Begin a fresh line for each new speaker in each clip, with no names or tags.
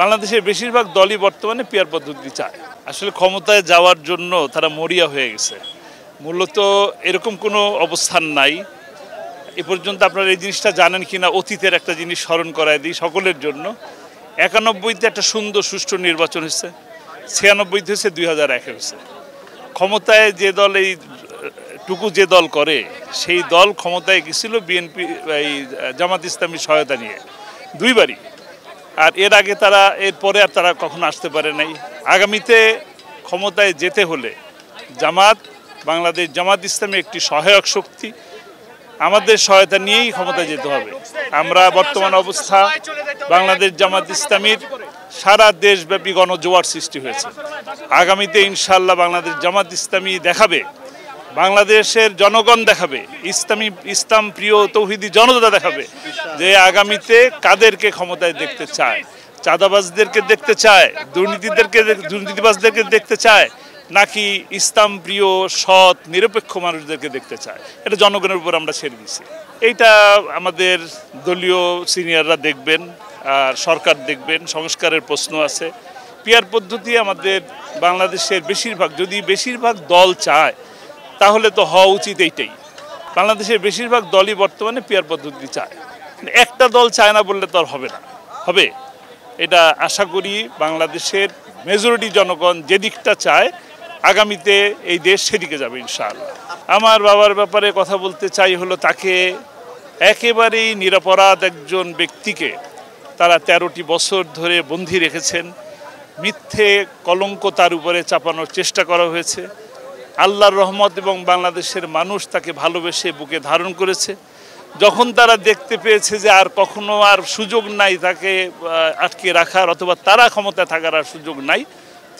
বাংলাদেশের বেশিরভাগ দলই বর্তমানে পিয়ার পদ্ধতি চায়। আসলে ক্ষমতায় যাওয়ার জন্য তারা মরিয়া হয়ে গেছে। মূলত এরকম কোনো অবস্থান নাই। এ পর্যন্ত আপনারা এই জিনিসটা জানেন কিনা, অতীতের একটা জিনিস স্মরণ করায় দিই সকলের জন্য। 91-তে একটা সুন্দর সুষ্ঠু নির্বাচন হয়েছে, 96-তে হয়েছে, 2001-এ হয়েছে। ক্ষমতায় যে দল যে দল করে সেই দল ক্ষমতায় গেছিল বিএনপি এই জামাত ইসলামী সহায়তা নিয়ে দুইবারই। আর এর আগে এরপরে আর তারা কখনো আসতে পারে নাই। আগামীতে ক্ষমতায় যেতে হলে বাংলাদেশ জামাত ইসলামী একটি সহায়ক শক্তি, আমাদের সহায়তা নিয়েই ক্ষমতায় যেতে হবে। আমরা বর্তমান অবস্থা বাংলাদেশ জামাত ইসলামীর সারা দেশব্যাপী গণজোয়ার সৃষ্টি হয়েছে। আগামীতে ইনশাআল্লাহ বাংলাদেশ জামাত ইসলামী দেখাবে, বাংলাদেশের জনগণ দেখাবে, ইসলাম প্রিয় তৌহিদি জনতা দেখাবে যে আগামীতে কাদেরকে ক্ষমতায় দেখতে চায়। চাঁদাবাজদেরকে দেখতে চায়, দুর্নীতিবাজদেরকে দেখতে চায়, নাকি ইসলাম প্রিয় সৎ নিরপেক্ষ মানুষদেরকে দেখতে চায়। এটা জনগণের উপর আমরা ছেড়ে দিচ্ছি। এইটা আমাদের দলীয় সিনিয়ররা দেখবেন, আর সরকার দেখবেন। সংস্কারের প্রশ্ন আছে। পিয়ার পদ্ধতি আমাদের বাংলাদেশের বেশিরভাগ দল চায়, তাহলে তো হওয়া উচিত এইটাই। বাংলাদেশের বেশিরভাগ দলই বর্তমানে পিয়ার পদ্ধতি চায়। একটা দল চায় না বললে তো আর হবে না, হবে। এটা আশা করি বাংলাদেশের মেজরিটি জনগণ যে দিকটা চায় আগামীতে এই দেশ সেদিকে যাবে ইনশাআল্লাহ। আমার বাবার ব্যাপারে কথা বলতে চাই হলো, তাকে একেবারেই নিরপরাধ একজন ব্যক্তিকে তারা 13টি বছর ধরে বন্দী রেখেছেন। মিথ্যে কলঙ্ক তার উপরে চাপানোর চেষ্টা করা হয়েছে। আল্লাহর রহমত এবং বাংলাদেশের মানুষ তাকে ভালোবেসে বুকে ধারণ করেছে। যখন তারা দেখতে পেয়েছে যে আর কখনো আর সুযোগ নাই তাকে আটকে রাখার, অথবা তারা ক্ষমতায় থাকার আর সুযোগ নাই,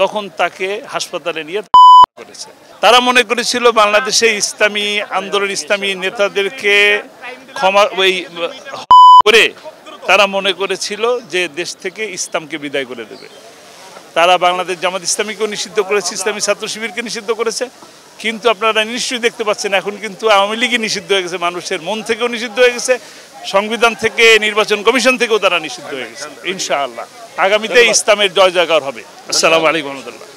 তখন তাকে হাসপাতালে নিয়ে করেছে। তারা মনে করেছিল বাংলাদেশে ইসলামী আন্দোলন, ইসলামী নেতাদেরকে ক্ষমা করে তারা মনে করেছিল যে দেশ থেকে ইসলামকে বিদায় করে দেবে। তারা বাংলাদেশ জামাত ইসলামীকেও নিষিদ্ধ করেছে, ইসলামী ছাত্র শিবিরকে নিষিদ্ধ করেছে। কিন্তু আপনারা নিশ্চয়ই দেখতে পাচ্ছেন এখন কিন্তু আওয়ামী লীগই নিষিদ্ধ হয়ে গেছে, মানুষের মন থেকেও নিষিদ্ধ হয়ে গেছে, সংবিধান থেকে, নির্বাচন কমিশন থেকেও তারা নিষিদ্ধ হয়ে গেছে। ইনশাআল্লাহ আগামীতে ইসলামের জয় জয়কার হবে। আসসালামু আলাইকুম রহমতুল্লাহ।